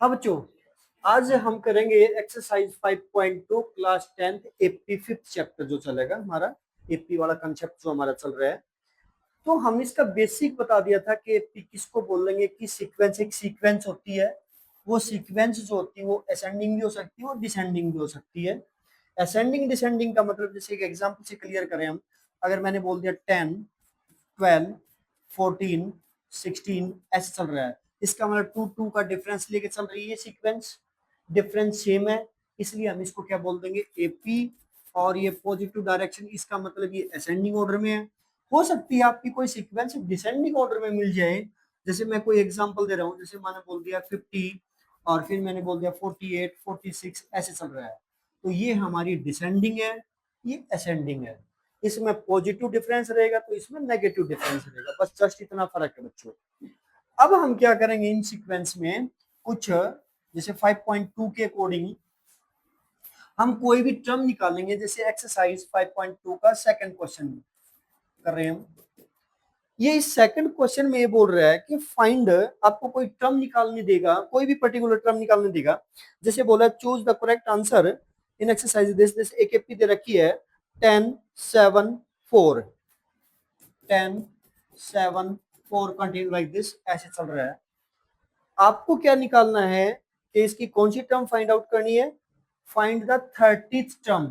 हाँ बच्चों, आज हम करेंगे exercise 5.2 class 10th AP 5th chapter जो चलेगा हमारा एपी वाला कंसेप्ट जो हमारा चल रहा है। तो हम इसका बेसिक बता दिया था कि एपी किसको बोलेंगे कि सीक्वेंस एक सीक्वेंस होती है। वो सीक्वेंस जो होती है वो असेंडिंग भी हो सकती है और डिसेंडिंग भी हो सकती है। असेंडिंग डिसेंडिंग का मतलब जैसे एक एग्जांपल से क्लियर करें हम, अगर मैंने बोल दिया 10 12 14 16 ऐसे चल रहा है, इसका मतलब 2 2 का डिफरेंस लेके चल रही है सीक्वेंस, डिफरेंस सेम है, इसलिए हम इसको क्या बोल देंगे एपी। और ये पॉजिटिव डायरेक्शन, इसका मतलब ये असेंडिंग ऑर्डर में है। हो सकती है आपकी कोई सीक्वेंस डिसेंडिंग ऑर्डर में मिल जाए, जैसे मैं कोई एग्जांपल दे रहा हूँ, जैसे मैंने बोल दिया 50 और फिर मैंने बोल दिया 48 46 ऐसे चल रहा है, तो ये हमारी डिसेंडिंग है, ये असेंडिंग है। इसमें पॉजिटिव डिफरेंस रहेगा तो इसमें नेगेटिव डिफरेंस रहेगा, बस जस्ट इतना फर्क है बच्चों। अब हम क्या करेंगे इन सीक्वेंस में कुछ, जैसे 5.2 के अकॉर्डिंग हम कोई भी टर्म निकालेंगे, जैसे एक्सरसाइज 5.2 का सेकंड क्वेश्चन कर रहे हैं हम। ये इस सेकंड क्वेश्चन में ये बोल रहा है कि फाइंड, आपको कोई टर्म निकालने देगा, कोई भी पर्टिकुलर टर्म निकालने देगा। जैसे बोला choose the correct answer in exercise this this, एक एपी दे रखी है 10 7 4, 10 7 4 कंटिन्यू लाइक दिस ऐसे चल रहा है। आपको क्या निकालना है कि इसकी कौन सी टर्म फाइंड आउट करनी है, फाइंड द 30th टर्म।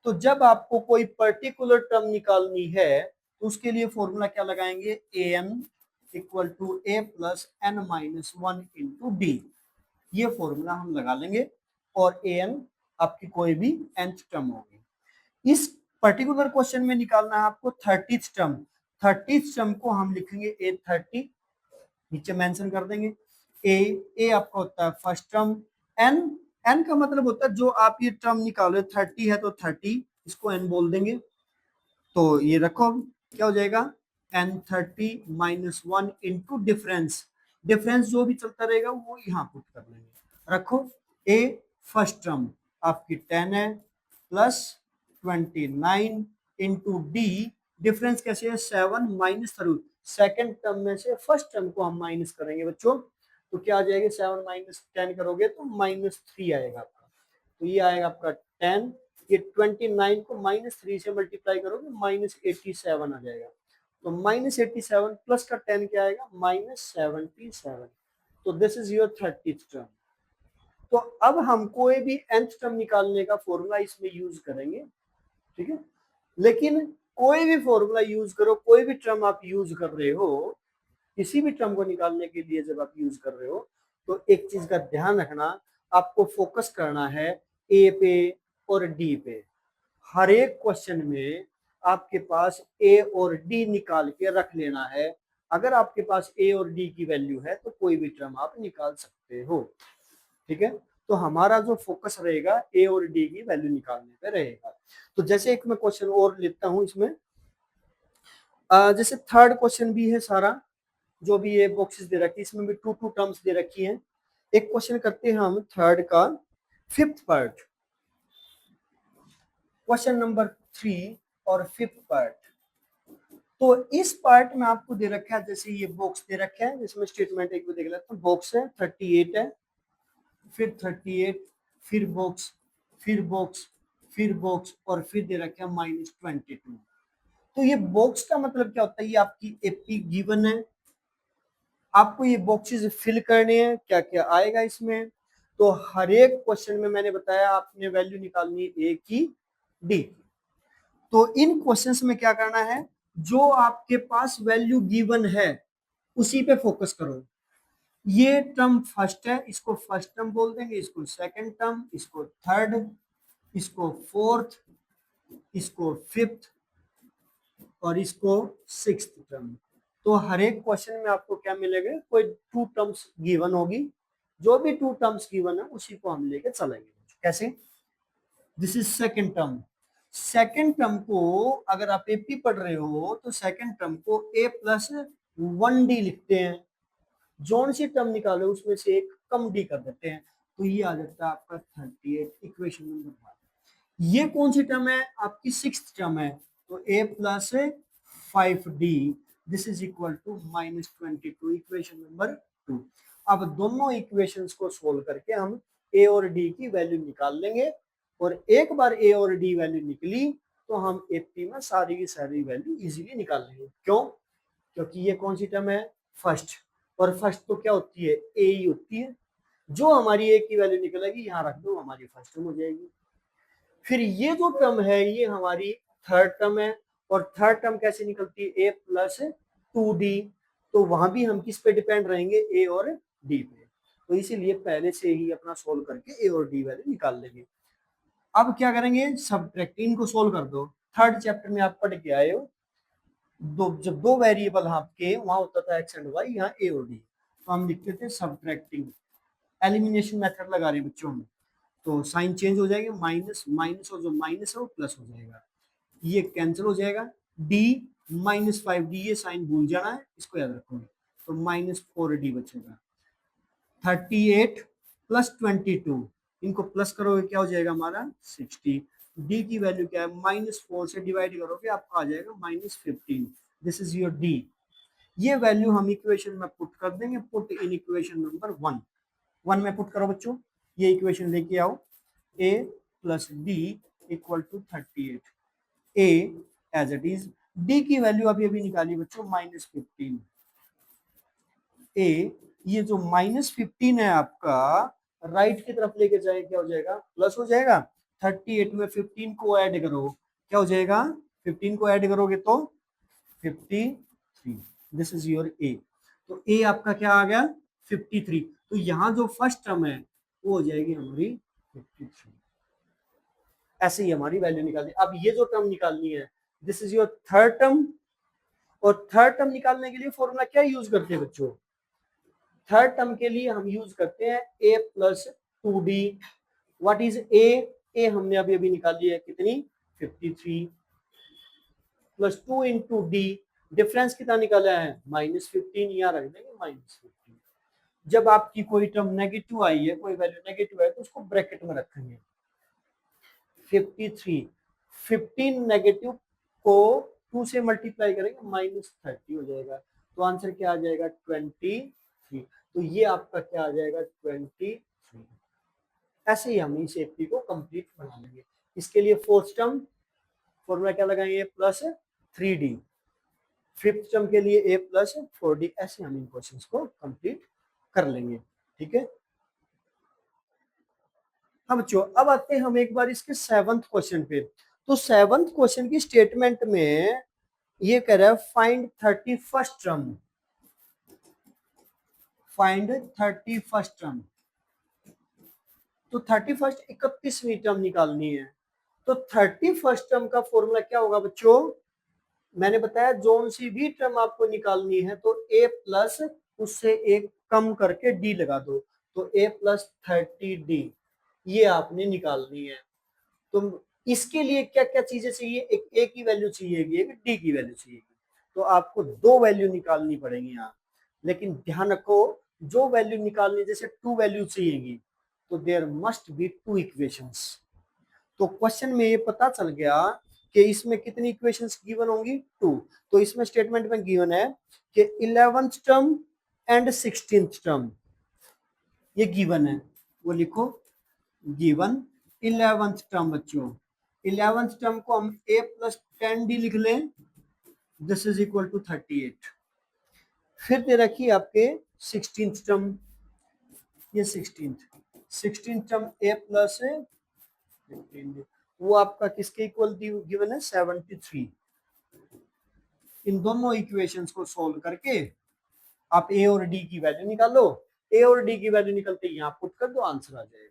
तो जब आपको कोई पर्टिकुलर टर्म निकालनी है तो उसके लिए फॉर्मूला क्या लगाएंगे, A N equal to A plus N minus 1 into D, ये फॉर्मूला हम लगा लेंगे और ए एन आपकी कोई भी nth टर्म होगी। इस पर्टिकुलर क्वेश्चन में निकालना है आपको 30th टर्म। 30th टर्म को हम लिखेंगे ए 30, नीचे मेंशन कर देंगे। ए आपका होता है फर्स्ट टर्म, एन एन का मतलब होता है जो आप ये टर्म निकालो, 30 है तो 30, इसको एन बोल देंगे। तो ये रखो, क्या हो जाएगा n 30 minus 1 into difference, difference जो भी चलता रहेगा वो यहाँ पुट कर लेंगे। रखो ए फर्स्ट टर्म आपकी 10 है प्लस 29 इंटू डी, डिफरेंस कैसे है 7 माइनस 3, सेकेंड टर्म में से फर्स्ट टर्म को हम माइनस करेंगे बच्चों, तो क्या आ जाएगा 7 माइनस 10 करोगे तो -3 आएगा आपका, तो ये आएगा आपका 10, ये 29 को -3 से मल्टीप्लाई करोगे -87 आ जाएगा, तो -87 प्लस का 10 क्या आएगा -77, तो this is your 30th term. तो अब हम कोई भी nth टर्म निकालने का फॉर्मूला इसमें यूज करेंगे, ठीक है। लेकिन कोई भी फॉर्मूला यूज करो, कोई भी टर्म आप यूज कर रहे हो, किसी भी टर्म को निकालने के लिए जब आप यूज कर रहे हो तो एक चीज का ध्यान रखना, आपको फोकस करना है ए पे और डी पे। हर एक क्वेश्चन में आपके पास ए और डी निकाल के रख लेना है। अगर आपके पास ए और डी की वैल्यू है तो कोई भी टर्म आप निकाल सकते हो, ठीक है। तो हमारा जो फोकस रहेगा ए और डी की वैल्यू निकालने पे रहेगा। तो जैसे एक मैं क्वेश्चन और लेता हूं इसमें, जैसे थर्ड क्वेश्चन भी है सारा, जो भी ये बॉक्सेस दे रखी है इसमें भी 2 2 टर्म्स दे रखी हैं। एक क्वेश्चन करते हैं हम थर्ड का 5th पार्ट, क्वेश्चन नंबर 3 और 5th पार्ट। तो इस पार्ट में आपको दे रखा है, जैसे ये बॉक्स दे रखा है जिसमें स्टेटमेंट एक देख लेते हैं, बॉक्स है 38 है, फिर 38, फिर बॉक्स, फिर बॉक्स, फिर बॉक्स और फिर दे रखा है -22। तो ये बॉक्स का मतलब क्या होता है, ये आपकी एपी गिवन है, आपको ये बॉक्सेस फिल करने हैं, क्या क्या आएगा इसमें। तो हर एक क्वेश्चन में मैंने बताया आपने वैल्यू निकालनी है ए की डी। तो इन क्वेश्चंस में क्या करना है, जो आपके पास वैल्यू गिवन है उसी पे फोकस करो। ये टर्म फर्स्ट है, इसको फर्स्ट टर्म बोल देंगे, इसको सेकंड टर्म, इसको थर्ड, इसको फोर्थ, इसको फिफ्थ और इसको सिक्स्थ टर्म। तो हर एक क्वेश्चन में आपको क्या मिलेगा, कोई 2 टर्म्स गिवन होगी, जो भी 2 टर्म्स गिवन है उसी को हम लेके चलेंगे। कैसे, this is second term, second term को अगर आप एपी पढ़ रहे हो तो सेकंड टर्म को ए प्लस 1 डी लिखते हैं, जोन सी टर्म निकालो उसमें से एक कम डी कर देते हैं, तो ये आ जाता है आपका 38, इक्वेशन नंबर 1। ये कौन सी टर्म है, आपकी 6th टर्म है, तो a plus 5d this is equal to -22, equation number 2। अब दोनों इक्वेशंस को सोल्व करके हम ए और डी की वैल्यू निकाल लेंगे, और एक बार ए और डी वैल्यू निकली तो हम एपी में सारी की सारी वैल्यू इजीली निकाल लेंगे। क्यों? क्योंकि ये कौन सी टर्म है? फर्स्ट, और फर्स्ट तो क्या होती है? ए ही होती है। जो हमारी ए की वैल्यू निकलेगी यहाँ रख दो, हमारी फर्स्ट टर्म हो जाएगी। फिर ये जो टर्म है ये हमारी थर्ड टर्म है, और थर्ड टर्म कैसे निकलती है? ए प्लस 2d। तो वहां भी हम किस पे डिपेंड रहेंगे? ए और डी पे। तो इसीलिए पहले से ही अपना सोल्व करके ए और डी वैल्यू निकाल लेंगे। अब क्या करेंगे? सबट्रैक्टिंग को सोल्व कर दो। थर्ड चैप्टर में आप पढ़ के आए हो, जब दो वेरिएबल आपके वहां होता था एक्स एंड वाई, यहाँ ए और डी, तो हम लिखते थे सबट्रैक्टिंग। एलिमिनेशन मेथड लगा रहे बच्चों में, तो साइन चेंज हो जाएगा, माइनस माइनस और जो माइनस है वो प्लस हो जाएगा, ये कैंसिल हो जाएगा। डी -5d, ये साइन भूल जाना है, इसको याद रखोगे, तो -4d बचेगा। 38 प्लस 22, इनको प्लस करोगे क्या हो जाएगा हमारा? 60। डी की वैल्यू क्या है? -4 से डिवाइड करोगे आपका आ जाएगा -15। This is your D. ये वैल्यू हम इक्वेशन में पुट कर देंगे। पुट इन इक्वेशन नंबर 1 में पुट करो बच्चों, ये इक्वेशन लेके आओ। a plus D equal to 38, a as it is. d की वैल्यू अभी अभी निकाली बच्चों, -15। a, ये जो -15 है आपका, राइट की तरफ लेके जाए क्या हो जाएगा? प्लस हो जाएगा। 38 में 15 को ऐड करो, क्या हो जाएगा? 15 को ऐड करोगे तो 53। This is your a। तो a आपका क्या आ गया? 53। तो यहाँ जो फर्स्ट टर्म है वो हो जाएगी हमारी 53। ऐसे ही हमारी वैल्यू निकालनी। अब ये जो टर्म निकालनी है, this is your third term. और थर्ड टर्म निकालने के लिए फॉर्मूला क्या यूज करते हैं बच्चों? थर्ड टर्म के लिए हम यूज करते हैं a plus 2d। What is a? a हमने अभी अभी निकाली है, कितनी? 53 प्लस 2 इंटू डी। डिफरेंस कितना निकाला है? -15, यहाँ रख देंगे -15। जब आपकी कोई टर्म नेगेटिव आई है, कोई वैल्यू नेगेटिव है, तो उसको ब्रैकेट में रखेंगे। 53, 15 नेगेटिव को 2 से मल्टीप्लाई करेंगे, -30 हो जाएगा। तो आंसर क्या आ जाएगा? 23। तो ये आपका क्या आ जाएगा? 23। ऐसे ही हम इस एपी को कंप्लीट बना लेंगे। इसके लिए फोर्थ टर्म फॉर्मूला क्या लगाएंगे? +3d। फिफ्थ टर्म के लिए a प्लस 4d। ऐसे हम इन क्वेश्चंस को कंप्लीट कर लेंगे। ठीक है। हाँ बच्चों, अब आते हैं हम एक बार इसके 7th क्वेश्चन पे। तो 7th क्वेश्चन की स्टेटमेंट में ये कह रहा है find 31st term. Find 31st term. तो 31st 31वीं टर्म निकालनी है। तो 31st टर्म का फॉर्मूला क्या होगा बच्चों? मैंने बताया जोन सी भी टर्म आपको निकालनी है तो a प्लस उससे एक कम करके d लगा दो, तो a प्लस 30d ये आपने निकालनी है। तो इसके लिए क्या क्या चीजें चाहिए? एक a की वैल्यू चाहिएगी, एक d की वैल्यू चाहिएगी। तो आपको दो वैल्यू निकालनी पड़ेगी यहाँ, लेकिन ध्यान रखो जो वैल्यू निकालनी, जैसे 2 वैल्यू चाहिएगी तो देयर मस्ट बी 2 इक्वेशंस। तो क्वेश्चन में ये पता चल गया कि इसमें कितनी इक्वेशंस गिवन होंगी? 2। तो इसमें स्टेटमेंट में गिवन है कि 11th term and 16th term, ये गिवन है, वो लिखो गिवन 11th टर्म। बच्चों 11th टर्म को हम a प्लस 10d लिख लें, दिस इज इक्वल टू 38। फिर दे रखी आपके 16th टर्म, ये 16th term a plus 15d, वो आपका किसके इक्वल गिवन है? 73। इन दोनों इक्वेशंस को सोल्व करके आप ए और डी की वैल्यू निकालो। ए और डी की वैल्यू निकलते ही यहाँ पुट कर दो, आंसर आ जाएगा।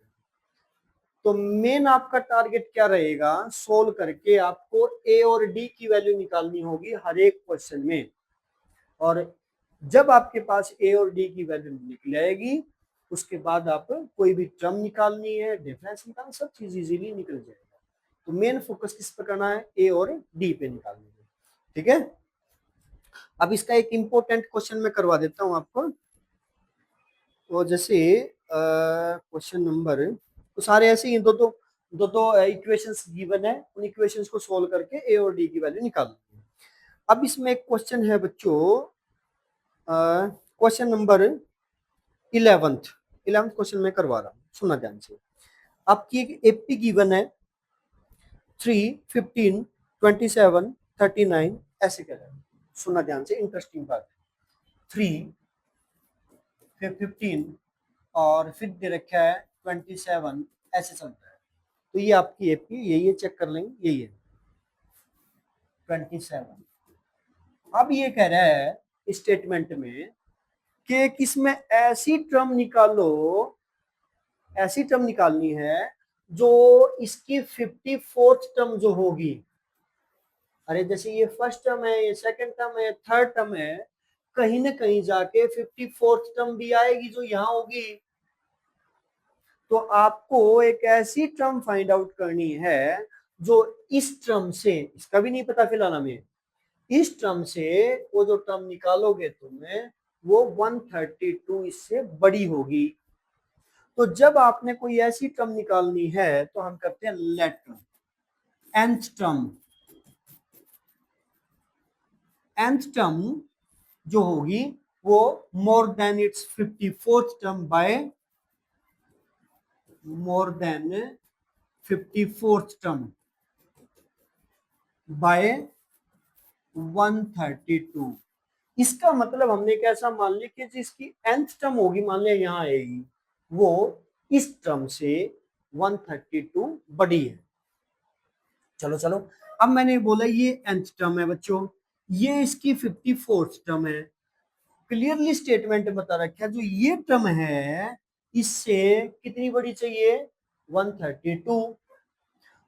तो मेन आपका टारगेट क्या रहेगा? सोल्व करके आपको ए और डी की वैल्यू निकालनी होगी हर एक क्वेश्चन में। और जब आपके पास ए और डी की वैल्यू निकल आएगी, उसके बाद आप कोई भी टर्म निकालनी है, डिफरेंस निकालना, सब चीज इजीली निकल जाएगा। तो मेन फोकस किस पे करना है? ए और डी पे निकालने में। ठीक है। अब इसका एक इंपॉर्टेंट क्वेश्चन मैं करवा देता हूं आपको। तो जैसे क्वेश्चन नंबर, तो सारे ऐसे ही दो इक्वेशंस गिवन है, उन इक्वेशंस को सोल्व करके ए और डी की वैल्यू निकाल। अब इसमें एक क्वेश्चन है बच्चों, question number 11th 11th question में करवा रहा हूँ, सुनना ध्यान से। आपकी एक एपी गिवन है 3, 15, 27, 39 ऐसे कह रहा है, सुनना ध्यान से, इंटरेस्टिंग बात है। 3 फिर 15 और फिर दे रखा है 27 ऐसे चल रहा है। तो ये आपकी एपी यही है, चेक कर लेंगे, यही है 27। अब ये कह रहा है स्टेटमेंट में कि किसमें ऐसी टर्म निकालो, ऐसी टर्म निकालनी है जो इसकी 54th टर्म जो होगी, अरे जैसे ये फर्स्ट टर्म है, ये सेकंड टर्म है, थर्ड टर्म है, कहीं ना कहीं जाके 54th टर्म भी आएगी जो यहाँ होगी। तो आपको एक ऐसी टर्म फाइंड आउट करनी है जो इस टर्म से, इसका भी नहीं पता फिलहाल हमें, इस टर्म से वो जो टर्म निकालोगे तुम्हें वो 132 इससे बड़ी होगी। तो जब आपने कोई ऐसी टर्म निकालनी है तो हम करते हैं let term, nth term, nth term जो होगी वो more than it's 54th term by more than 54th term by 132। इसका मतलब हमने कैसा मान लिया कि जिसकी nth टर्म होगी, मान लिया यहाँ आएगी, वो इस टर्म से 132 बड़ी है। चलो चलो, अब मैंने बोला ये nth टर्म है बच्चों, ये इसकी 54th टर्म है। क्लियरली स्टेटमेंट बता रखा है जो ये टर्म है इससे कितनी बड़ी चाहिए, 132।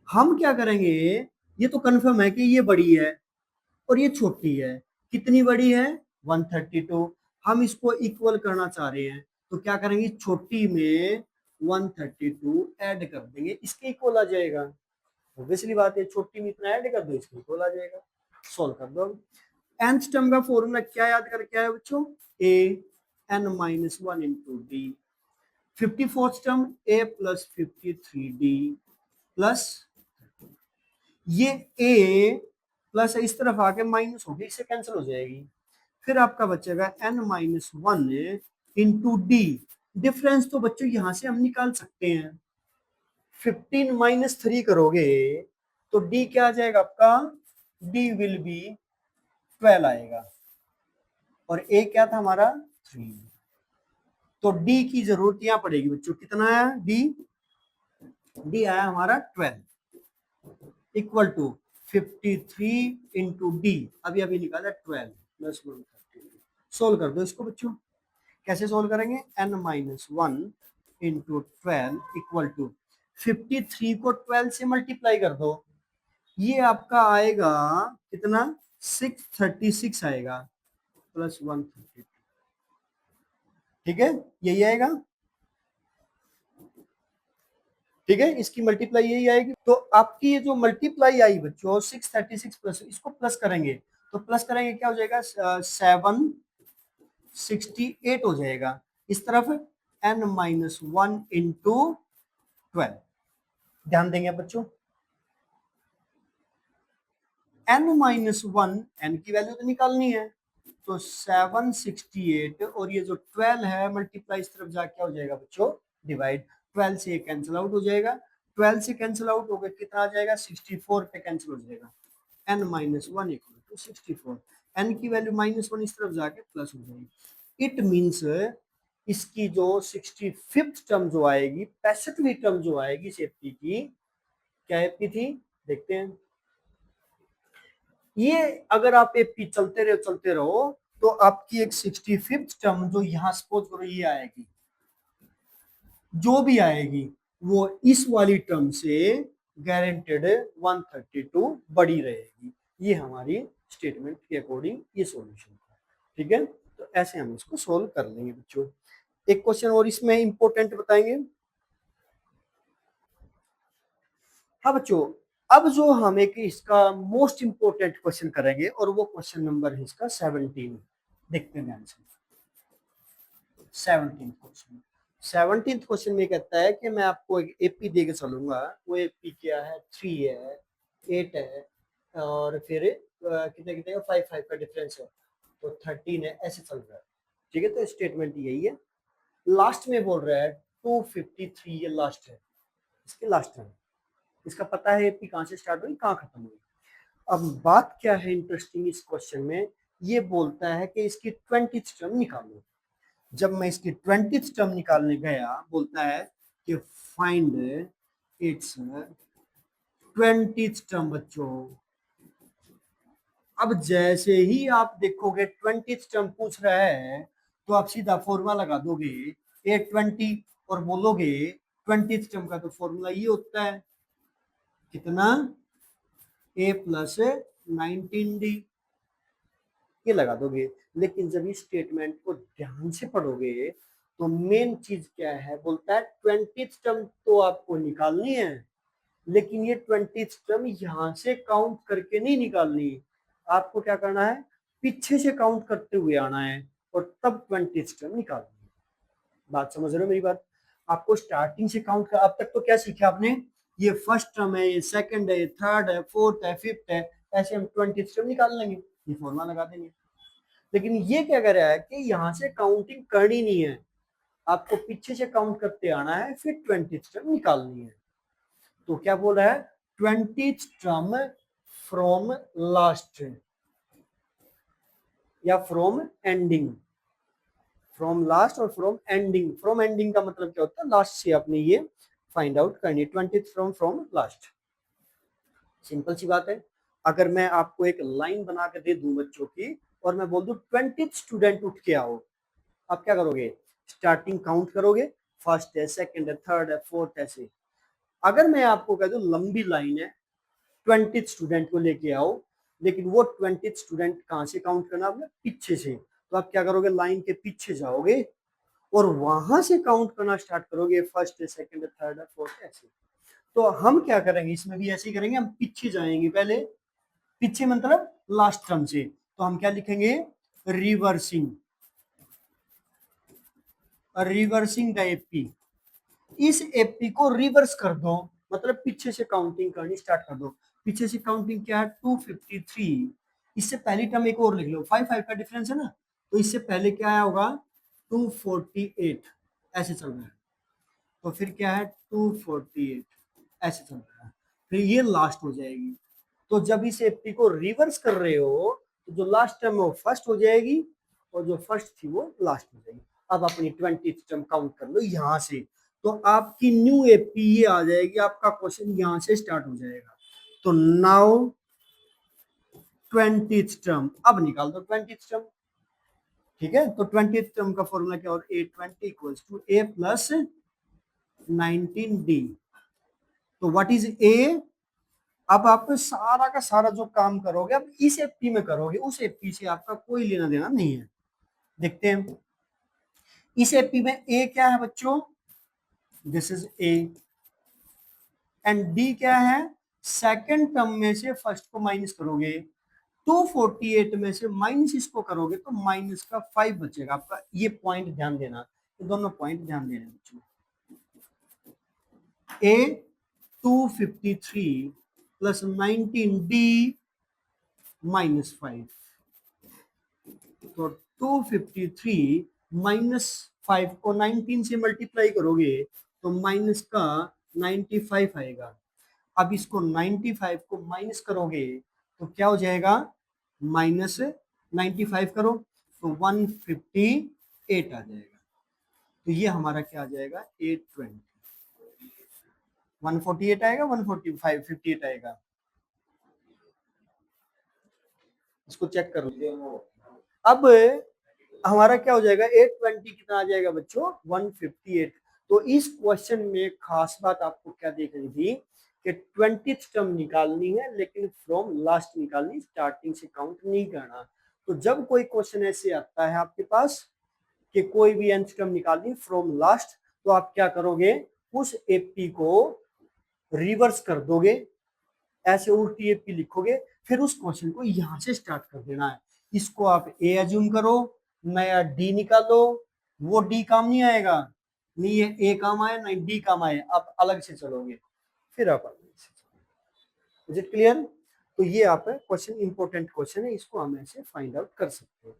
हम क्या करेंगे, ये तो कंफर्म है कि ये बड़ी है और ये छोटी है, कितनी बड़ी है 132। हम इसको इक्वल करना चाह रहे हैं तो क्या करेंगे, छोटी में 132 ऐड कर देंगे, इसके इक्वल आ जाएगा। ऑब्वियसली बात है, छोटी में इतना ऐड कर दो, इसके इक्वल आ जाएगा। सॉल्व कर दो। nth टर्म का फॉर्मूला क्या याद करके आए बच्चों, a n minus one into D. 54th term a plus 53d plus ये a प्लस इस तरफ आके माइनस होगी, इससे कैंसिल हो जाएगी। फिर आपका बचेगा n minus one into D. Difference तो बच्चों यहां से हम निकाल सकते हैं, 15 माइनस 3 करोगे तो d क्या आ जाएगा आपका, d विल बी 12 आएगा और a क्या था हमारा 3। तो d की जरूरत यहां पड़ेगी बच्चों, कितना आया d आया हमारा 12 इक्वल टू 53 इंटू डी, अभी अभी निकाला 12 प्लस 132। सोल्व कर दो इसको बच्चों, कैसे सोल्व करेंगे, n minus one into 12 equal to 53 को 12 से मल्टीप्लाई कर दो, ये आपका आएगा कितना 636 आएगा प्लस 132। ठीक है, यही आएगा, ठीक है, इसकी मल्टीप्लाई यही आएगी। तो आपकी ये जो मल्टीप्लाई आई बच्चों 636 प्लस, इसको प्लस करेंगे तो प्लस करेंगे क्या हो जाएगा 768 हो जाएगा। इस तरफ n माइनस वन इंटू 12, ध्यान देंगे बच्चों, n माइनस वन, n की वैल्यू तो निकालनी है, तो 768 और ये जो 12 है मल्टीप्लाई इस तरफ जाके क्या हो जाएगा बच्चों, डिवाइड। 12 से ये कैंसिल आउट हो जाएगा, 12 से कैंसिल आउट हो गया, कितना आ जाएगा 64 पे कैंसिल हो जाएगा, n minus one equal to 64, n की वैल्यू माइनस वन इस तरफ जाके प्लस हो जाएगी। इट मीन्स इसकी जो 65th टर्म जो आएगी, 65वीं टर्म जो आएगी इस एपी की, क्या एपी थी देखते हैं। ये अगर आप एपी चलते रहो तो आपकी एक 65th टर्म जो यहाँ सपोज करो ये आएगी, जो भी आएगी वो इस वाली टर्म से गारंटेड 132 बड़ी रहेगी। ये हमारी स्टेटमेंट के अकॉर्डिंग ये सॉल्यूशन था। ठीक है, तो ऐसे हम इसको सोल्व कर लेंगे बच्चों। एक क्वेश्चन और इसमें इंपॉर्टेंट बताएंगे। हाँ बच्चों, अब जो हम एक इसका मोस्ट इंपोर्टेंट क्वेश्चन करेंगे और वो क्वेश्चन नंबर है इसका 17। देखते हैं ध्यान से 17 क्वेश्चन। 17 क्वेश्चन में कहता है कि मैं आपको एक एपी दे के चलूंगा, वो एपी क्या है 3 है 8 है और फिर कितने कितने का 5 5 का डिफरेंस है तो 13 है, ऐसे चल रहा है। ठीक है, तो स्टेटमेंट यही है लास्ट में बोल रहा है 253, ये लास्ट है, इसके लास्ट टर्म। इसका पता है एपी कहाँ से स्टार्ट हुई कहाँ खत्म हुई। अब बात क्या है इंटरेस्टिंग इस क्वेश्चन में, ये बोलता है कि इसकी 20th टर्म निकालो। जब मैं इसकी 20th टर्म निकालने गया, बोलता है कि फाइंड इट्स 20th टर्म बच्चों। अब जैसे ही आप देखोगे 20th टर्म पूछ रहा है, तो आप सीधा फॉर्मूला लगा दोगे A20 और बोलोगे 20th टर्म का तो फॉर्मूला ये होता है कितना, A+19D, ये लगा दोगे। लेकिन जब इस स्टेटमेंट को ध्यान से पढ़ोगे तो मेन चीज क्या है, बोलता है 20th टर्म तो आपको निकालनी है, लेकिन ये 20th टर्म यहां से काउंट करके नहीं निकालनी, आपको क्या करना है, पीछे से काउंट करते हुए आना है और तब 20th टर्म निकालनी है। बात समझ रहे हो मेरी बात, आपको स्टार्टिंग से काउंट कर, अब तक तो क्या सीखा आपने, ये फर्स्ट टर्म है, ये सेकंड है, ये थर्ड है, फोर्थ है, फिफ्थ है, ऐसे हम 20th टर्म निकाल लेंगे, ये फॉर्मूला लगा देंगे। लेकिन ये क्या कर रहा है कि यहाँ से काउंटिंग करनी नहीं है, आपको पीछे से काउंट करते आना है, फिर 20th टर्म निकालनी है। तो क्या बोल रहा है, 20th टर्म फ्रॉम लास्ट या फ्रॉम एंडिंग, फ्रॉम लास्ट और फ्रॉम एंडिंग। फ्रॉम एंडिंग का मतलब क्या होता है, लास्ट से आपने ये फाइंड आउट करनी, 20th फ्रॉम लास्ट। सिंपल सी बात है। अगर मैं आपको एक लाइन बना के दे दूं बच्चों की और मैं बोल दूं 20th स्टूडेंट उठ के आओ, आप क्या करोगे, स्टार्टिंग काउंट करोगे, फर्स्ट है, सेकंड है, थर्ड है, फोर्थ, ऐसे। अगर मैं आपको कह दूं लंबी लाइन है, 20th स्टूडेंट को लेके आओ, लेकिन वो 20th स्टूडेंट कहां से काउंट करना आपने, पीछे से, तो आप क्या करोगे, लाइन के पीछे जाओगे और वहां से काउंट करना स्टार्ट करोगे, फर्स्ट है, सेकंड है, थर्ड है, फोर्थ, ऐसे। तो हम क्या करेंगे, इसमें भी ऐसे ही करेंगे, हम पीछे जाएंगे पहले, पीछे मतलब लास्ट टर्म से, तो हम क्या लिखेंगे, रिवर्सिंग, रिवर्सिंग द एपी। इस एपी को रिवर्स कर दो, मतलब पीछे से काउंटिंग करनी स्टार्ट कर दो। पीछे से काउंटिंग क्या है, 253, इससे पहली टर्म एक और लिख लो, 5 का डिफरेंस है ना, तो इससे पहले क्या आया होगा, 248, ऐसे चल रहा है, तो फिर क्या है 248, ऐसे चल रहा है, फिर ये लास्ट हो जाएगी। तो जब इस एपी को रिवर्स कर रहे हो, तो जो लास्ट टर्म है वो फर्स्ट हो जाएगी और जो फर्स्ट थी वो लास्ट हो जाएगी। अब अपनी 20th टर्म काउंट कर लो यहां से, तो आपकी न्यू एपी ये आ जाएगी, आपका क्वेश्चन यहां से स्टार्ट हो जाएगा। तो नाउ 20th टर्म, अब निकाल दो 20th टर्म, ठीक है। तो 20th टर्म का फॉर्मूला क्या होगा, A20 इक्वल्स टू A+19D। तो व्हाट इज A, अब आप सारा का सारा जो काम करोगे अब इस एपी में करोगे, उस एपी से आपका कोई लेना देना नहीं है। देखते हैं इस एपी में ए क्या है बच्चों, this is a, and D क्या है, सेकंड टर्म में से फर्स्ट को माइनस करोगे, 248 में से माइनस इसको करोगे तो माइनस का 5 बचेगा आपका। ये पॉइंट ध्यान देना, ये दोनों पॉइंट ध्यान देना बच्चों। ए 253 प्लस 19D -5, तो 253 -5 को 19 से मल्टीप्लाई करोगे तो माइनस का 95 आएगा। अब इसको 95 को माइनस करोगे तो क्या हो जाएगा, -95 करो तो 158 आ जाएगा। तो ये हमारा क्या आ जाएगा, 820, 148 आएगा, 145, 58 आएगा। इसको चेक कर लो। अब हमारा क्या हो जाएगा, 820 कितना आ जाएगा बच्चों, 158। तो इस क्वेश्चन में खास बात आपको क्या देखनी थी कि 20th टर्म निकालनी है, लेकिन फ्रॉम लास्ट निकालनी, स्टार्टिंग से काउंट नहीं करना। तो जब कोई क्वेश्चन ऐसे आता है आपके पास कि कोई भी nth टर्म निकालनी फ्रॉम लास्ट, तो आप क्या करोगे, उस एपी को रिवर्स कर दोगे, ऐसे उल्टी एपी लिखोगे, फिर उस क्वेश्चन को यहां से स्टार्ट कर देना है। इसको आप ए एज्यूम करो, नया डी निकालो, वो डी काम नहीं आएगा, नहीं ये ए काम आए नहीं डी काम आए, आप अलग से चलोगे, फिर आप अलग से चलोगे। Is it clear. तो ये आप क्वेश्चन इंपॉर्टेंट क्वेश्चन है, इसको हम ऐसे फाइंड आउट कर सकते हैं।